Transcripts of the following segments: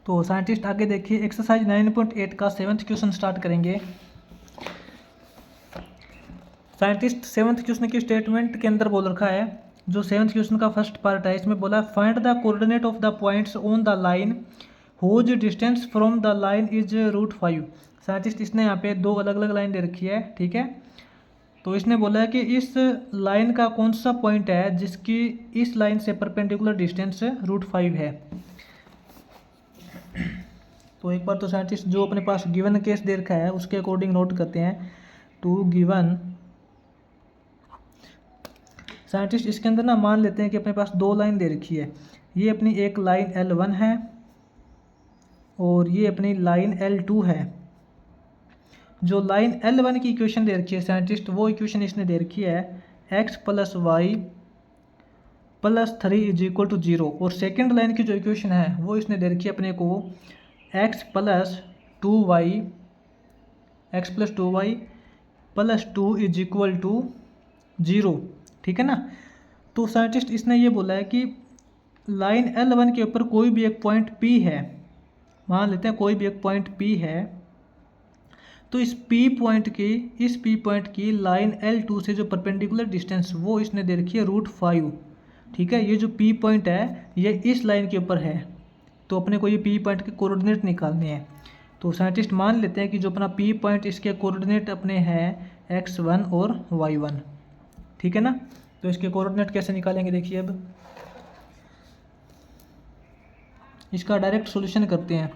तो साइंटिस्ट आगे देखिए एक्सरसाइज 9.8 का 7th क्वेश्चन स्टार्ट करेंगे। साइंटिस्ट 7th क्वेश्चन की स्टेटमेंट के अंदर बोल रखा है, जो 7th क्वेश्चन का फर्स्ट पार्ट है इसमें बोला find the coordinate of the points on the line whose distance from the line is √5। Scientist इसने यहाँ पे दो अलग अलग लाइन दे रखी है, ठीक है। तो इसने बोला है कि इस लाइन का कौन सा पॉइंट है जिसकी इस लाइन से परपेंडिकुलर डिस्टेंस √5 है। तो एक बार तो साइंटिस्ट जो अपने पास गिवन केस दे रखा है उसके अकॉर्डिंग नोट करते हैं। टू गिवन साइंटिस्ट इसके अंदर ना मान लेते हैं कि अपने पास दो लाइन दे रखी है। ये अपनी एक लाइन L1 है और ये अपनी लाइन L2 है। जो लाइन L1 की इक्वेशन दे रखी है साइंटिस्ट, वो इक्वेशन इसने दे रखी है x + y + 3 = 0। और सेकेंड लाइन की जो इक्वेशन है वो इसने दे रखी है अपने को x + 2y + 2 = 0, ठीक है ना। तो साइंटिस्ट इसने ये बोला है कि लाइन L1 के ऊपर कोई भी एक पॉइंट P है, मान लेते हैं कोई भी एक पॉइंट P है, तो इस P पॉइंट की लाइन L2 से जो परपेंडिकुलर डिस्टेंस वो इसने दे रखी है √5, ठीक है। ये जो P पॉइंट है ये इस लाइन के ऊपर है, तो अपने को ये P पॉइंट के कोऑर्डिनेट निकालने हैं। तो साइंटिस्ट मान लेते हैं कि जो अपना P पॉइंट इसके कोऑर्डिनेट अपने हैं x1 और y1, ठीक है ना। तो इसके कोऑर्डिनेट कैसे निकालेंगे देखिए, अब इसका डायरेक्ट सॉल्यूशन करते हैं।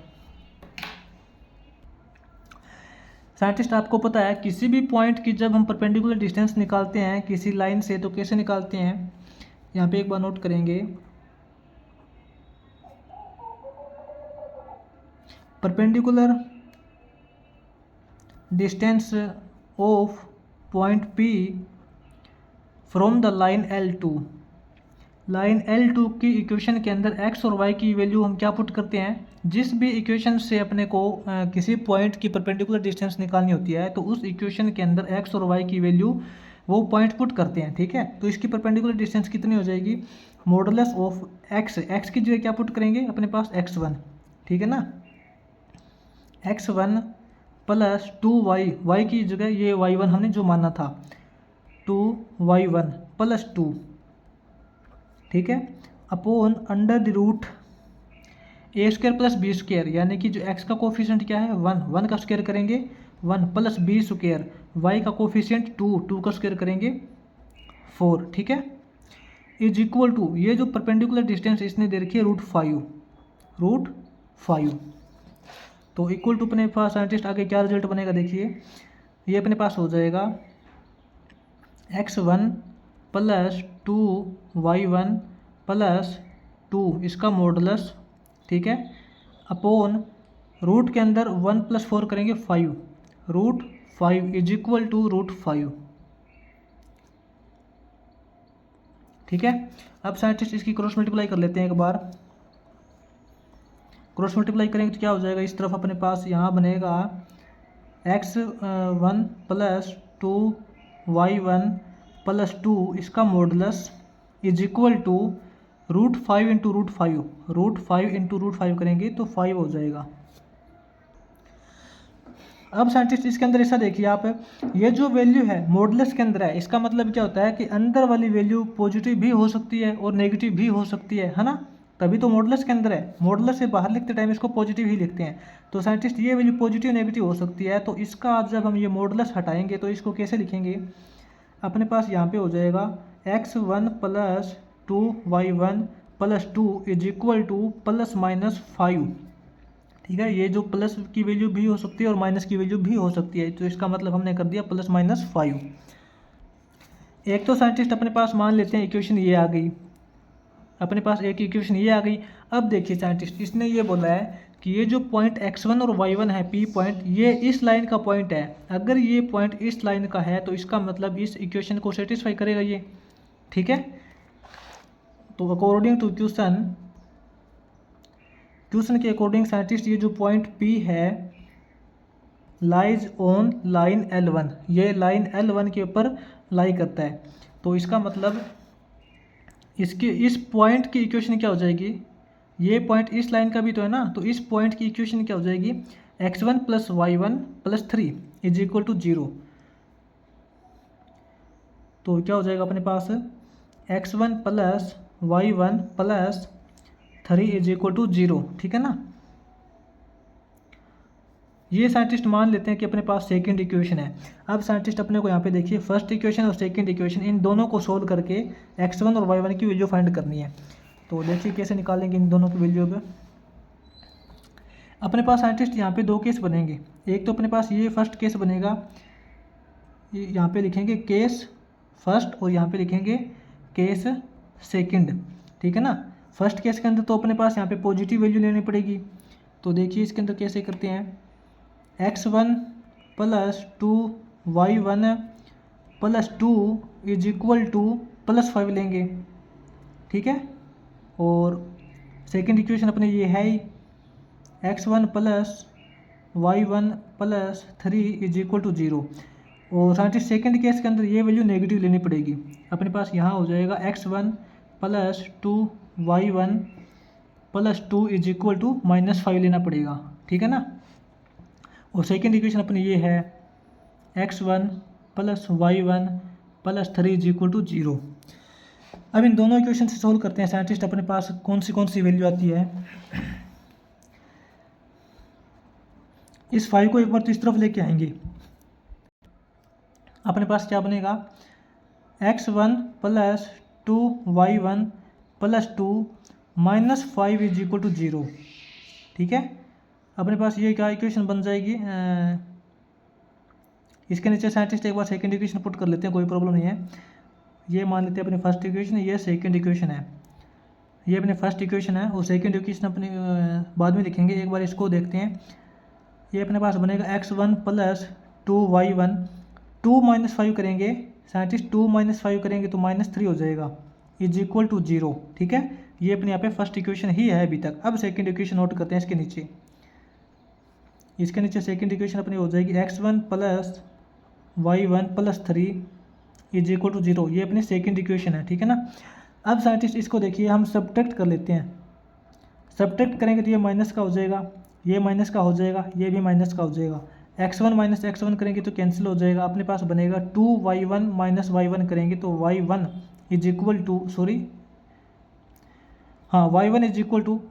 साइंटिस्ट आपको पता है किसी भी पॉइंट की जब हम परपेंडिकुलर डिस्टेंस निकालते हैं किसी लाइन से तो कैसे निकालते हैं, यहाँ पे एक बार नोट करेंगे। Perpendicular distance of point P from the line L2। Line L2 की इक्वेशन के अंदर x और y की वैल्यू हम क्या पुट करते हैं, जिस भी इक्वेशन से अपने को किसी पॉइंट की परपेंडिकुलर डिस्टेंस निकालनी होती है तो उस इक्वेशन के अंदर x और y की वैल्यू वो पॉइंट पुट करते हैं, ठीक है। तो इसकी परपेंडिकुलर डिस्टेंस कितनी हो जाएगी, मॉडुलस ऑफ x की जगह क्या पुट करेंगे अपने पास x1, ठीक है ना। x1 + 2y, y की जगह ये y1 हमने जो माना था 2y1 + 2, ठीक है, अपॉन √a² + b², यानी कि जो x का कोफिशिएंट क्या है 1 का स्क्वायर करेंगे 1 + b², y का कोफिशिएंट 2 का स्क्वायर करेंगे 4, ठीक है, = ये जो परपेंडिकुलर डिस्टेंस इसने दे रखी है √5। तो इक्वल टू अपने पास साइंटिस्ट आगे क्या रिजल्ट बनेगा देखिए, ये अपने पास हो जाएगा x1 + 2y1 + 2 इसका मॉडुलस, ठीक है, अपॉन रूट के अंदर 1 + 4 करेंगे 5, √5 = √5, ठीक है। अब साइंटिस्ट इसकी क्रॉस मल्टीप्लाई कर लेते हैं एक बार। क्रॉस मल्टीप्लाई करेंगे तो क्या हो जाएगा, इस तरफ अपने पास यहाँ बनेगा x1 + 2y1 + 2 इसका मॉडुलस = √5 × √5, √5 × √5 करेंगे तो 5 हो जाएगा। अब साइंटिस्ट इसके अंदर ऐसा देखिए आप, ये जो वैल्यू है मॉडुलस के अंदर है, इसका मतलब क्या होता है कि अंदर वाली वैल्यू पॉजिटिव भी हो सकती है और नेगेटिव भी हो सकती है ना, तभी तो मॉडुलस के अंदर है। मॉडुलस से बाहर लिखते टाइम इसको पॉजिटिव ही लिखते हैं। तो साइंटिस्ट ये वैल्यू पॉजिटिव नेगेटिव हो सकती है, तो इसका जब हम ये मॉडुलस हटाएंगे तो इसको कैसे लिखेंगे, अपने पास यहाँ पे हो जाएगा x1 + 2y1 + 2 = ±5, ठीक है। ये जो प्लस की वैल्यू भी हो सकती है और माइनस की वैल्यू भी हो सकती है, तो इसका मतलब हमने कर दिया ±5। एक तो साइंटिस्ट अपने पास मान लेते हैं इक्वेशन ये आ गई, अपने पास एक इक्वेशन ये आ गई। अब देखिए साइंटिस्ट इसने ये बोला है कि ये जो पॉइंट x1 और y1 है P पॉइंट, ये इस लाइन का पॉइंट है। अगर ये पॉइंट इस लाइन का है तो इसका मतलब इस इक्वेशन को सेटिस्फाई करेगा ये, ठीक है। तो अकॉर्डिंग टू क्वेश्चन के अकॉर्डिंग साइंटिस्ट ये जो पॉइंट P है लाइज ऑन लाइन L1, ये लाइन L1 के ऊपर लाई करता है। तो इसका मतलब इसके इस पॉइंट की इक्वेशन क्या हो जाएगी, ये पॉइंट इस लाइन का भी तो है ना, तो इस पॉइंट की इक्वेशन क्या हो जाएगी, x1 + y1 + 3 = 0। तो क्या हो जाएगा अपने पास, x1 + y1 + 3 = 0, ठीक है ना। ये साइंटिस्ट मान लेते हैं कि अपने पास सेकंड इक्वेशन है। अब साइंटिस्ट अपने को यहाँ पे देखिए फर्स्ट इक्वेशन और सेकंड इक्वेशन इन दोनों को सोल्व करके x1 और y1 की वैल्यू फाइंड करनी है। तो देखिए कैसे निकालेंगे इन दोनों की वैल्यू। अब अपने पास साइंटिस्ट यहाँ पे दो केस बनेंगे। एक तो अपने पास ये फर्स्ट केस बनेगा, यहाँ पे लिखेंगे केस फर्स्ट और यहाँ पे लिखेंगे केस सेकंड, ठीक है ना। फर्स्ट केस के अंदर तो अपने पास यहाँ पे पॉजिटिव वैल्यू लेनी पड़ेगी। तो देखिए इसके अंदर कैसे करते हैं, x1 + 2y1 + 2 = +5 लेंगे, ठीक है। और सेकंड इक्वेशन अपने ये है ही, x1 + y1 + 3 = 0। और साइंटिस्ट सेकंड केस के अंदर ये वैल्यू नेगेटिव लेनी पड़ेगी। अपने पास यहाँ हो जाएगा x1 + 2y1 + 2 = -5 लेना पड़ेगा, ठीक है ना। और सेकंड इक्वेशन अपनी ये है x1 + y1 + 3 = 0। अब इन दोनों इक्वेशन से सोल्व करते हैं साइंटिस्ट, अपने पास कौन सी वैल्यू आती है। इस 5 को एक बार तो इस तरफ लेके आएंगे, अपने पास क्या बनेगा, x1 + 2y1 + 2 -5 = 0, ठीक है। अपने पास ये क्या इक्वेशन बन जाएगी। इसके नीचे साइंटिस्ट एक बार सेकंड इक्वेशन पुट कर लेते हैं, कोई प्रॉब्लम नहीं है। ये मान लेते हैं अपनी फर्स्ट इक्वेशन, ये सेकंड इक्वेशन है, ये अपनी फर्स्ट इक्वेशन है और सेकंड इक्वेशन अपनी बाद में लिखेंगे। एक बार इसको देखते हैं। ये अपने पास बनेगा x1 + 2y1, 2 - 5 करेंगे साइंटिस्ट, 2 - 5 करेंगे तो -3 हो जाएगा = 0, ठीक है। ये अपने यहाँ पे फर्स्ट इक्वेशन ही है अभी तक। अब सेकंड इक्वेशन नोट करते हैं इसके नीचे। इसके नीचे सेकंड इक्वेशन अपनी हो जाएगी x1 + y1 + 3 = 0। ये अपनी सेकंड इक्वेशन है, ठीक है ना। अब साइंटिस्ट इसको देखिए हम सब्ट्रैक्ट कर लेते हैं। सब्ट्रैक्ट करेंगे तो ये माइनस का हो जाएगा, ये माइनस का हो जाएगा, ये भी माइनस का हो जाएगा। x1 - x1 करेंगे तो कैंसिल हो जाएगा। अपने पास बनेगा 2y1 - y1 करेंगे तो y1 = सॉरी हाँ y1 =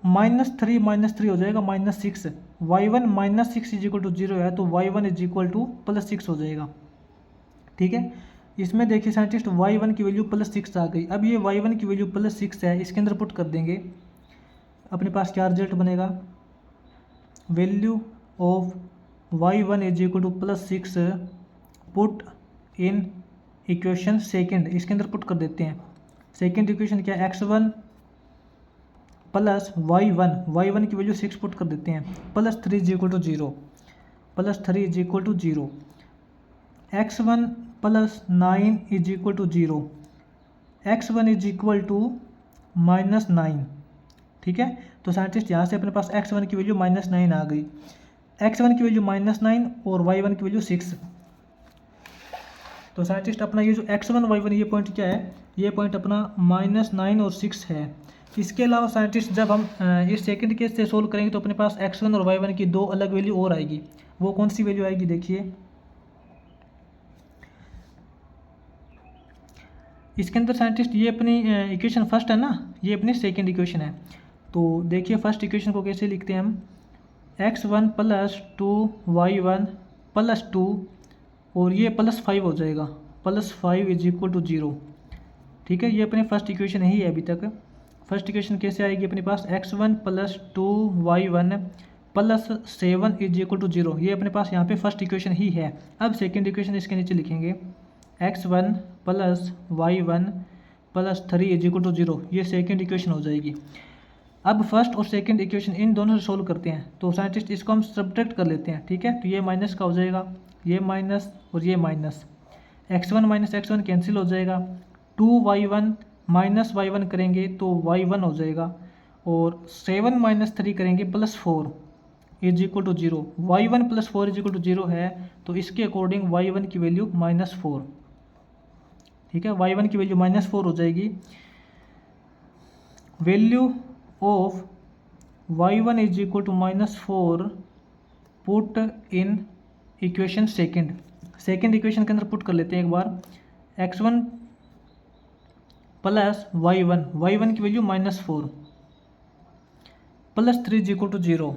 -3 हो जाएगा, -6। y1 -6 = 0 है तो y1 = +6 हो जाएगा, ठीक है। इसमें देखिए साइंटिस्ट y1 की वैल्यू +6 आ गई। अब ये y1 की वैल्यू +6 है, इसके अंदर पुट कर देंगे। अपने पास क्या रिजल्ट बनेगा, value of y1 = +6 put in equation second, इसके अंदर पुट कर देते हैं। सेकंड इक्वेशन क्या है, x1 + y1 की वैल्यू 6 पुट कर देते हैं, +3 = 0, +3 = 0। x1 + 9 = 0, x1 = -9, ठीक है। तो साइंटिस्ट यहाँ से अपने पास x1 की वैल्यू -9 आ गई। x1 की वैल्यू -9 और y1 की वैल्यू 6। तो साइंटिस्ट अपना ये जो x1 y1 ये पॉइंट क्या है, ये पॉइंट अपना -9 और 6 है। इसके अलावा साइंटिस्ट जब हम इस सेकंड केस से सोल्व करेंगे तो अपने पास x1 और y1 की दो अलग वैल्यू और आएगी। वो कौन सी वैल्यू आएगी देखिए, इसके अंदर साइंटिस्ट ये अपनी इक्वेशन फर्स्ट है ना, ये अपनी सेकंड इक्वेशन है। तो देखिए फर्स्ट इक्वेशन को कैसे लिखते हैं हम, x1 + 2y1 + 2 और ये +5 हो जाएगा, +5 = 0, ठीक है। ये अपनी फर्स्ट इक्वेशन ही है अभी तक। फर्स्ट इक्वेशन कैसे आएगी अपने पास, x1 + 2y1 + 7 = 0। ये अपने पास यहाँ पे फर्स्ट इक्वेशन ही है। अब सेकंड इक्वेशन इसके नीचे लिखेंगे, x1 + y1 + 3 = 0। ये सेकंड इक्वेशन हो जाएगी। अब फर्स्ट और सेकंड इक्वेशन इन दोनों से सोल्व करते हैं। तो साइंटिस्ट इसको हम सब्ट्रैक्ट कर लेते हैं, ठीक है। तो ये माइनस का हो जाएगा, ये माइनस और ये माइनस, x1 - x1 कैंसिल हो जाएगा। 2y1 - y1 करेंगे तो y1 हो जाएगा और 7 - 3 करेंगे +4 = 0। y1 + 4 = 0 है तो इसके अकॉर्डिंग y1 की वैल्यू -4, ठीक है। y1 की वैल्यू -4 हो जाएगी। Value of y1 is equal to -4 put in equation second equation के अंदर पुट कर लेते हैं एक बार। x1 प्लस y1 की value -4 plus 3 is equal to 0।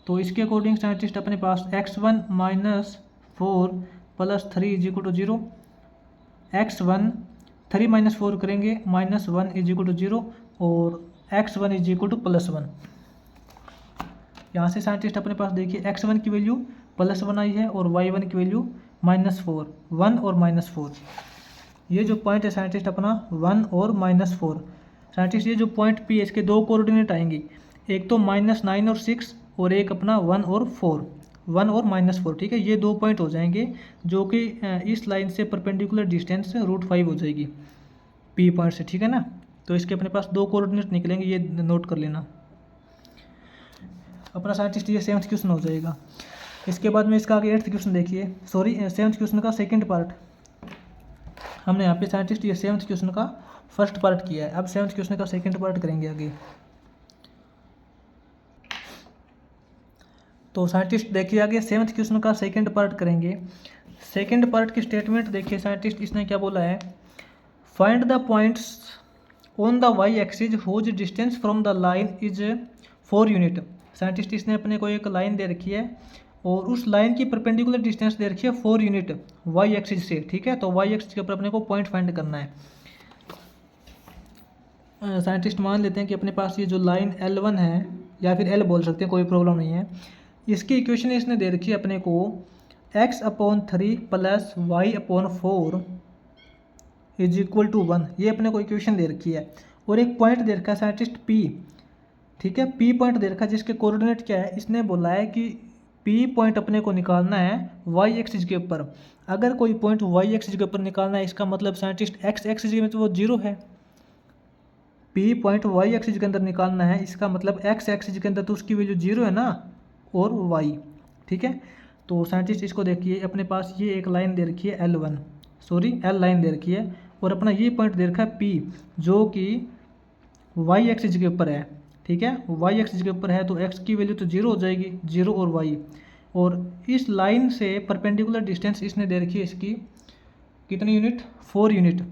तो इसके अकॉर्डिंग साइंटिस्ट अपने पास x1 -4 plus 3 is equal to 0, x1 3 -4 करेंगे -1 इज इक्वल टू 0 और x1 इज इक्वल टू +1। यहाँ से साइंटिस्ट अपने पास देखिए x1 की वैल्यू +1 आई है और y1 की वैल्यू -4, 1 और -4। ये जो पॉइंट है साइंटिस्ट अपना 1 और -4। साइंटिस्ट ये जो पॉइंट P है इसके दो कोऑर्डिनेट आएंगे, एक तो -9 और 6 और एक अपना 1 और 4, 1 और -4। ठीक है, ये दो पॉइंट हो जाएंगे जो कि इस लाइन से परपेंडिकुलर डिस्टेंस √5 हो जाएगी P पॉइंट से। ठीक है ना, तो इसके अपने पास दो कोऑर्डिनेट निकलेंगे, ये नोट कर लेना। अपना साइंटिस्ट ये 7th क्वेश्चन हो जाएगा। इसके बाद में इसका आगे 8th क्वेश्चन देखिए, सॉरी 7th क्वेश्चन का सेकंड पार्ट। हमने यहाँ पे साइंटिस्ट ये 7th क्वेश्चन का फर्स्ट पार्ट किया है, अब 7th क्वेश्चन का सेकंड पार्ट करेंगे आगे। तो साइंटिस्ट देखिए आगे 7th क्वेश्चन का सेकंड पार्ट करेंगे। सेकंड पार्ट की स्टेटमेंट देखिए साइंटिस्ट इसने क्या बोला है, find the points on the y axis whose distance from the line is 4 unit. Scientist इसने अपने को एक लाइन दे रखी है और उस लाइन की परपेंडिकुलर डिस्टेंस दे रखी है 4 यूनिट y एक्सिस से। ठीक है, तो y एक्सिस के ऊपर अपने को पॉइंट फाइंड करना है। साइंटिस्ट मान लेते हैं कि अपने पास ये जो लाइन L1 है या फिर L बोल सकते हैं, कोई प्रॉब्लम नहीं है। इसकी इक्वेशन इसने दे रखी है अपने को x/3 plus y/4 is equal to 1। ये अपने को इक्वेशन दे रखी है और एक पॉइंट दे रखा है साइंटिस्ट P। ठीक है, P पॉइंट दे रखा है जिसके कोऑर्डिनेट क्या है, इसने बोला है कि P पॉइंट अपने को निकालना है y एक्सिस के ऊपर। अगर कोई पॉइंट y एक्सिस के ऊपर निकालना है इसका मतलब साइंटिस्ट x एक्सिस में तो वो 0 है। P पॉइंट y एक्सिस के अंदर निकालना है, इसका मतलब x एक्सिस के अंदर तो उसकी वैल्यू 0 है ना, और y। ठीक है, तो साइंटिस्ट इसको देखिए अपने पास ये एक लाइन दे रखी है L लाइन दे रखी है और अपना ये पॉइंट दे रखा है P जो कि y एक्सिस के ऊपर है। ठीक है, y एक्सिस के ऊपर है तो x की वैल्यू तो 0 हो जाएगी, 0 और y। और इस लाइन से परपेंडिकुलर डिस्टेंस इसने दे रखी है इसकी कितनी यूनिट, 4 यूनिट।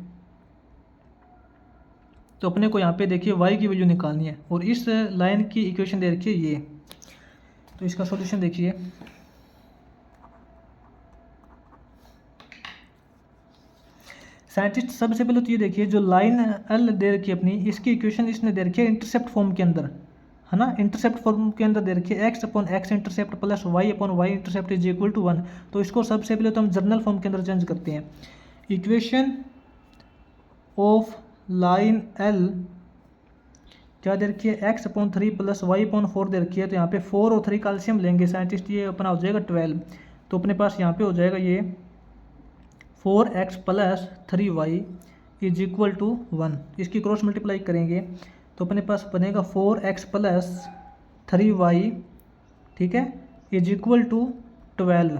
तो अपने को यहाँ पे देखिए y की वैल्यू निकालनी है और इस लाइन की इक्वेशन दे रखी है ये। तो इसका सॉल्यूशन देखिए, साइंटिस्ट सबसे पहले तो ये देखिए जो लाइन L दे रखी है अपनी, इसकी इक्वेशन इसने दे रखी है इंटरसेप्ट फॉर्म के अंदर, है ना। इंटरसेप्ट फॉर्म के अंदर दे रखी है x/x intercept plus y/y intercept is equal to 1। तो इसको सबसे पहले तो हम जर्नल फॉर्म के अंदर चेंज करते हैं। इक्वेशन ऑफ लाइन L क्या दे रखी है, x/3 प्लस y/4 दे रखी है। तो यहाँ पे 4 और 3 कैल्शियम लेंगे साइंटिस्ट, ये अपना हो जाएगा 12। तो अपने पास यहाँ पे हो जाएगा ये 4x plus 3y is equal to 1। इसकी क्रॉस मल्टीप्लाई करेंगे तो अपने पास बनेगा 4x प्लस 3y, ठीक है, is equal to 12।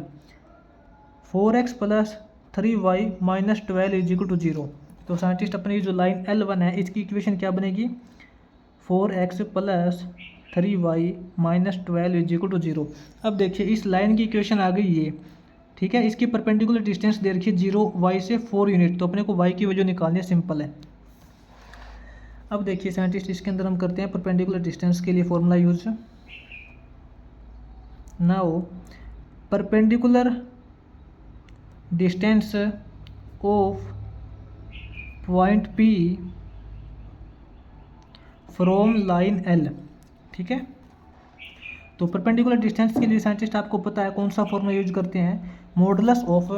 4x plus 3y minus 12 is equal to 0। तो साइंटिस्ट अपनी जो लाइन L1 है इसकी इक्वेशन क्या बनेगी, 4x plus 3y minus 12 is equal to 0। अब देखिए इस लाइन की इक्वेशन आ गई ये। ठीक है, इसकी परपेंडिकुलर डिस्टेंस दे रखी है 0 y से 4 यूनिट। तो अपने को y की वैल्यू निकालनी है, सिंपल है। अब देखिए साइंटिस्ट इसके अंदर हम करते हैं परपेंडिकुलर डिस्टेंस के लिए formula use. Now perpendicular distance of point P from line L। ठीक है, तो परपेंडिकुलर डिस्टेंस के लिए साइंटिस्ट आपको पता है कौन सा फॉर्मूला यूज करते हैं, मॉडुलस ऑफ।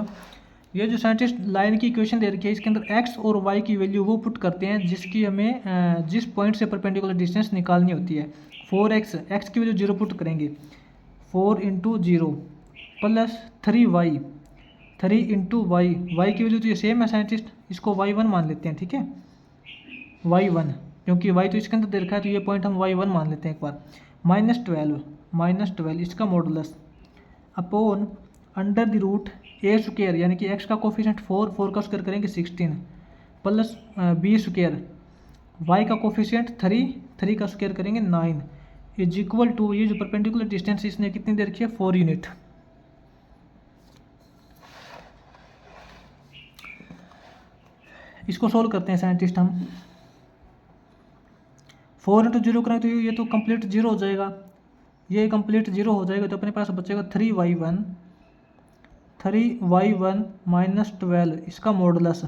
ये जो साइंटिस्ट लाइन की इक्वेशन दे रखी है इसके अंदर x और y की वैल्यू वो पुट करते हैं जिसकी हमें जिस पॉइंट से परपेंडिकुलर डिस्टेंस निकालनी होती है। 4x, x की वैल्यू 0 पुट करेंगे, 4 into 0 plus 3y, 3 into y, y की वैल्यू तो ये सेम है साइंटिस्ट, इसको y1 मान लेते हैं। ठीक है, y1 क्योंकि y तो इसके अंदर दे रखा है तो ये पॉइंट हम y1 मान लेते हैं एक बार। -12 इसका modulus upon under the root a square, यानी कि x का कोफिशिएंट 4 का स्क्वायर करेंगे 16 प्लस b स्क्वायर, y का कोफिशिएंट 3 3 का स्क्वायर करेंगे 9 इज इक्वल टू, ये जो परपेंडिकुलर डिस्टेंस इसने कितनी दे रखी है 4 यूनिट। इसको सोल्व करते हैं साइंटिस्ट हम। 4 इंटू जीरो करें तो ये तो कंप्लीट जीरो हो जाएगा, ये कंप्लीट जीरो हो जाएगा, तो अपने पास बचेगा 3y1 माइनस 12 इसका मॉडुलस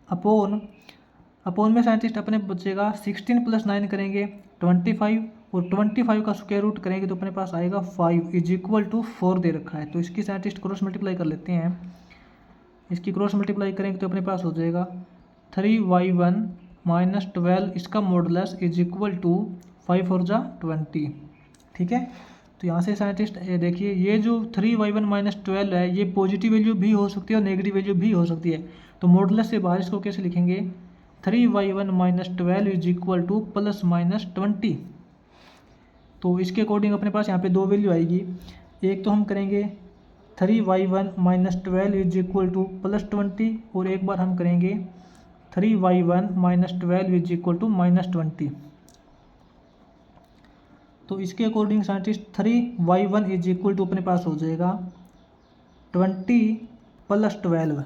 अपोन में साइंटिस्ट अपने बचेगा 16 प्लस 9 करेंगे 25 और 25 का स्क्वायर रूट करेंगे तो अपने पास आएगा 5 इज इक्वल टू 4 दे रखा है। तो इसकी साइंटिस्ट क्रॉस मल्टीप्लाई कर लेते हैं। इसकी क्रॉस मल्टीप्लाई करेंगे तो अपने पास हो जाएगा 3y1 माइनस 12 इसका मॉडुलस इज इक्वल टू 5 और 20। ठीक है, तो यहाँ से साइंटिस्ट देखिए ये जो 3y1 माइनस 12 है ये पॉजिटिव वैल्यू भी हो सकती है और नेगेटिव वैल्यू भी हो सकती है। तो मॉडुलस से बाहर इसको कैसे लिखेंगे, 3y1 minus 12 is equal to plus minus 20। तो इसके अकॉर्डिंग अपने पास यहाँ पे दो वैल्यू आएगी। एक तो हम करेंगे 3y1 minus 12 is equal to plus 20 और एक बार हम करेंगे 3y1 minus 12 is equal to minus 20। तो इसके according scientist 3y1 is equal to अपने पास हो जाएगा 20 plus 12।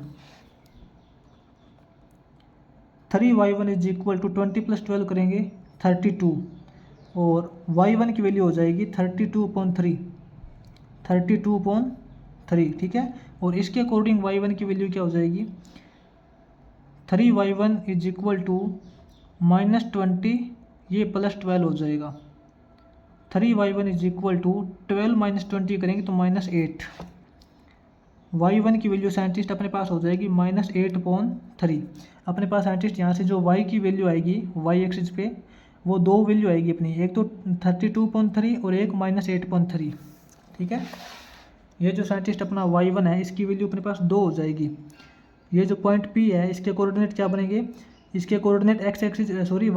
3y1 is equal to 20 plus 12 करेंगे 32 और y1 की वैल्यू हो जाएगी 32/3। ठीक है, और इसके अकॉर्डिंग y1 की वैल्यू क्या हो जाएगी, 3y1 is equal to minus 20 ये प्लस 12 हो जाएगा। 3y1 is equal to 12 minus 20 करेंगे तो माइनस 8। y1 की वैल्यू साइंटिस्ट अपने पास हो जाएगी माइनस 8/3। अपने पास साइंटिस्ट यहाँ से जो y की वैल्यू आएगी y एक्सिस पे वो दो वैल्यू आएगी अपनी, एक तो 32/3 और एक माइनस 8/3। ठीक है, ये जो साइंटिस्ट अपना y1 है इसकी वैल्यू अपने पास 2 हो जाएगी। ये जो पॉइंट P है इसके कोऑर्डिनेट क्या बनेंगे, इसके कोऑर्डिनेट y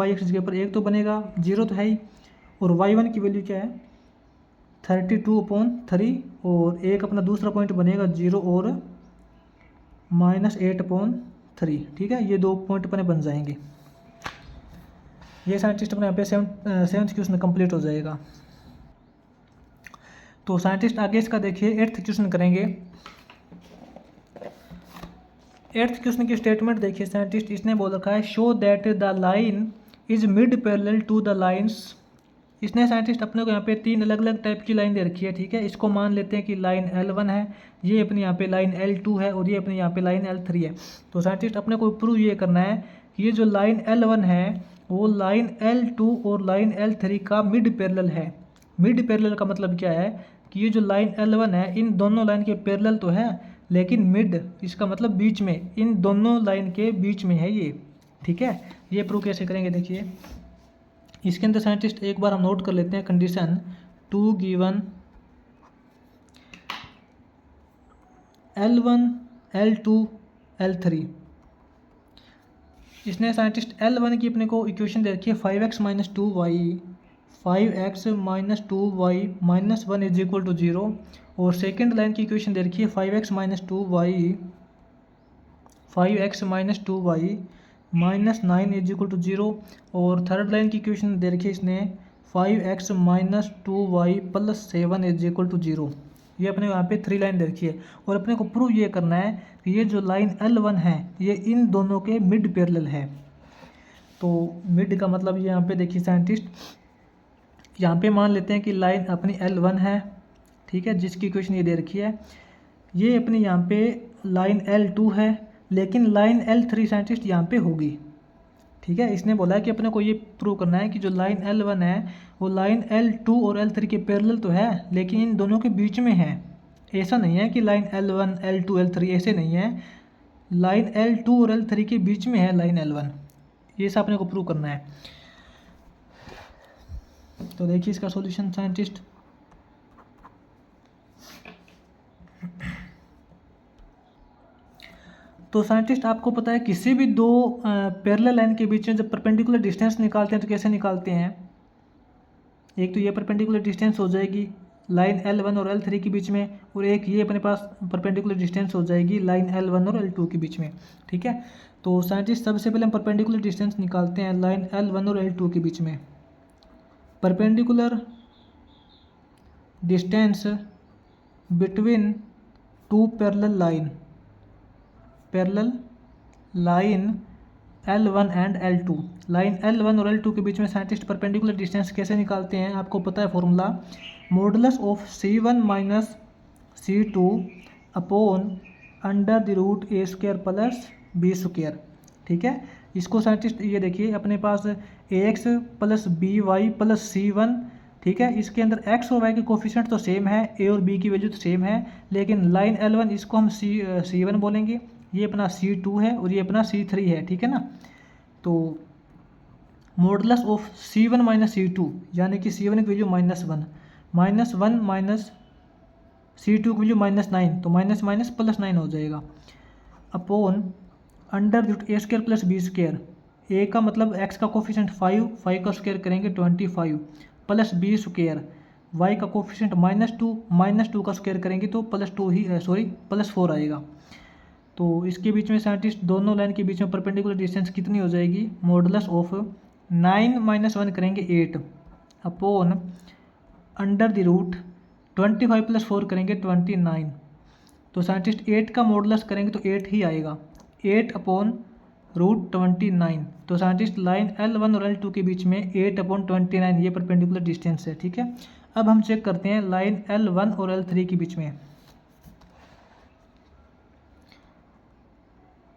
एक्सिस के ऊपर एक तो बनेगा 0 तो है ही, और y1 की वैल्यू क्या है 32/3 और एक अपना दूसरा पॉइंट बनेगा 0 और माइनस 8/3। ठीक है, ये दो पॉइंट अपने बन जाएंगे। ये साइंटिस्ट अपने यहाँ पे सेवन्थ क्वेश्चन कंप्लीट हो जाएगा। तो साइंटिस्ट आगे इसका देखिए 8th क्वेश्चन करेंगे। 8th क्वेश्चन की स्टेटमेंट देखिए साइंटिस्ट, इसने बोल रखा है show that the line is mid parallel to the lines. इसने साइंटिस्ट अपने को यहाँ पे 3 अलग अलग टाइप की लाइन दे रखी है। ठीक है, इसको मान लेते हैं कि लाइन L1 है, ये अपनी यहाँ पे लाइन L2 है और ये अपने यहाँ पे लाइन L3 है। तो साइंटिस्ट अपने को प्रूव ये करना है कि ये जो लाइन L1 है वो लाइन L2 और लाइन L3 का मिड पैरेलल है। मिड पैरेलल का मतलब क्या है कि ये जो लाइन L1 है इन दोनों लाइन के पैरेलल तो है लेकिन मिड इसका मतलब बीच में, इन दोनों लाइन के बीच में है ये। ठीक है, ये प्रूव कैसे करेंगे देखिए। इसके अंदर साइंटिस्ट एक बार हम नोट कर लेते हैं condition 2 given L1 L2 L3। इसने साइंटिस्ट L1 की अपने को इक्वेशन दे रखी है 5x minus 2y minus 1 is equal to 0, और सेकेंड लाइन की इक्वेशन दे रखी है 5x minus 2y minus 9 is equal to 0, और थर्ड लाइन की इक्वेशन दे रखी है इसने 5x minus 2y plus 7 is equal to 0। ये अपने यहाँ पे 3 लाइन दे रखी है और अपने को प्रूव ये करना है कि ये जो लाइन L1 है ये इन दोनों के मिड पैरेलल है। तो मिड का मतलब ये यहाँ पे देखिए साइंटिस्ट, यहाँ पे मान लेते हैं कि लाइन अपनी L1 है। ठीक है, जिसकी इक्वेशन ये दे रखी है, ये अपनी यहाँ पे लाइन L2 है लेकिन लाइन L3 साइंटिस्ट यहाँ पे होगी। ठीक है, इसने बोला है कि अपने को ये प्रूव करना है कि जो लाइन L1 है वो लाइन L2 और L3 के पैरेलल तो है लेकिन इन दोनों के बीच में है। ऐसा नहीं है कि लाइन L1 L2 L3 ऐसे नहीं है, लाइन L2 और L3 के बीच में है लाइन L1। ये सब अपने को प्रूव करना है। तो देखिए इसका सॉल्यूशन साइंटिस्ट, तो साइंटिस्ट आपको पता है किसी भी दो पैरेलल लाइन के बीच में जब परपेंडिकुलर डिस्टेंस निकालते हैं तो कैसे निकालते हैं। एक तो ये परपेंडिकुलर डिस्टेंस हो जाएगी लाइन L1 और L3 के बीच में, और एक ये अपने पास परपेंडिकुलर डिस्टेंस हो जाएगी लाइन L1 और L2 के बीच में। ठीक है, तो साइंटिस्ट सबसे पहले हम परपेंडिकुलर डिस्टेंस निकालते हैं लाइन L1 और L2 के बीच में। Perpendicular distance between two parallel line L1 and L2। Line L1 और L2 के बीच में साइंटिस्ट परपेंडिकुलर डिस्टेंस कैसे निकालते हैं, आपको पता है formula, modulus of C1 minus C2 upon under the root a square plus b square. ठीक है, इसको साइंटिस्ट ये देखिए अपने पास ax plus b y plus C1, ठीक है, इसके अंदर x और y के कोफिशिएंट तो सेम है, a और b की वैल्यू तो सेम है, लेकिन लाइन L1 इसको हम C1 बोलेंगे, ये अपना C2 है और ये अपना C3 है। ठीक है ना, तो modulus of C1 minus C2 यानी कि C1 की वैल्यू -1 माइनस C2 की वैल्यू -9, तो माइनस माइनस प्लस 9 हो जाएगा, upon under root a square plus b square. ए का मतलब x का कोफिशिएंट 5 का स्क्वायर करेंगे 25 प्लस बी स्क्वायर, y का कोफिशिएंट -2 का स्क्वायर करेंगे तो +4 आएगा। तो इसके बीच में साइंटिस्ट दोनों लाइन के बीच में परपेंडिकुलर डिस्टेंस कितनी हो जाएगी, मॉडुलस ऑफ 9 - 1 करेंगे 8 अपॉन अंडर द रूट 25 + 4 करेंगे 29। तो साइंटिस्ट 8 का मॉडुलस करेंगे तो 8 ही आएगा, 8 अपॉन रूट 29। तो साइंटिस्ट लाइन L1 और L2 के बीच में 8 अपॉन 29 ये परपेंडिकुलर डिस्टेंस है। ठीक है, अब हम चेक करते हैं लाइन L1 और L3 के बीच में।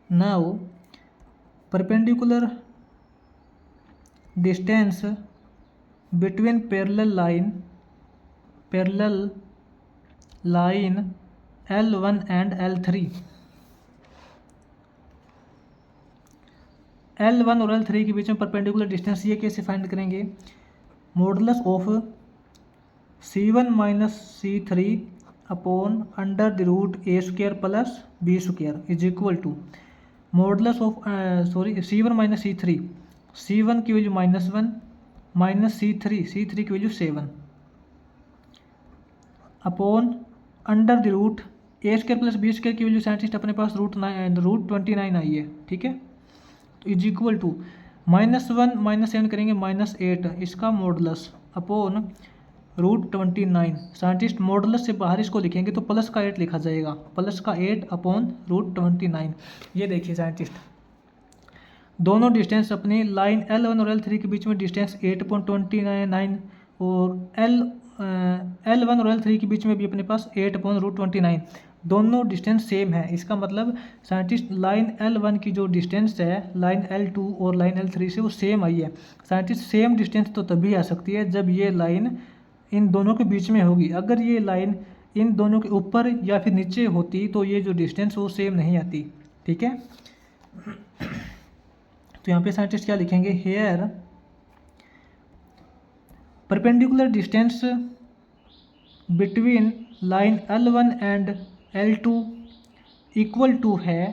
Now perpendicular distance between parallel line L1 and L3। L1 और L3 के बीच में परपेंडिकुलर डिस्टेंस ये कैसे फाइंड करेंगे, modulus of C1 minus C3 upon under the root a square plus b square is equal to modulus of C1 minus C3, C1 की value -1 minus C3 की value 7 upon under the root a square plus b square की value scientist अपने पास root 29 आई है। ठीक है, तो is equal to -1 -7 करेंगे -8 इसका modulus upon root 29। Scientist modulus से बाहर इसको लिखेंगे तो प्लस का 8 लिखा जाएगा, प्लस का 8 अपॉन रूट 29। ये देखिए साइंटिस्ट दोनों डिस्टेंस अपनी लाइन L1 और L3 के बीच में डिस्टेंस 8.29 और L1 और L3 के बीच में भी अपने पास 8/√29 दोनों डिस्टेंस सेम है। इसका मतलब साइंटिस्ट लाइन L1 की जो डिस्टेंस है लाइन L2 और लाइन L3 से वो सेम आई है। साइंटिस्ट सेम डिस्टेंस तो तभी आ सकती है जब ये लाइन इन दोनों के बीच में होगी। अगर ये लाइन इन दोनों के ऊपर या फिर नीचे होती तो ये जो डिस्टेंस वो सेम नहीं आती। ठीक है, तो यहाँ पे साइंटिस्ट क्या लिखेंगे, here perpendicular distance between line L1 and L2 equal to है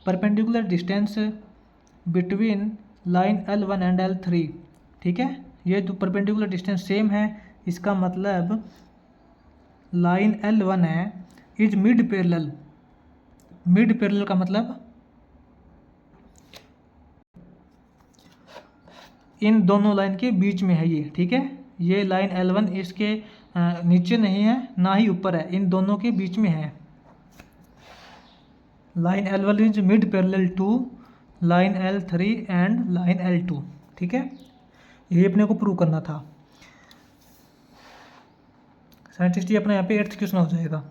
perpendicular distance between line L1 and L3। ठीक है, ये जो परपेंडिकुलर डिस्टेंस सेम है इसका मतलब लाइन L1 है is mid parallel. Mid parallel का मतलब इन दोनों लाइन के बीच में है ये। ठीक है, ये लाइन L1 इसके नीचे नहीं है ना ही ऊपर है, इन दोनों के बीच में है। Line L1 is mid parallel to line L3 and line L2। ठीक है, ये अपने को प्रूव करना था। साइंटिस्ट ये अपना यहाँ पे 8th क्वेश्चन हो जाएगा।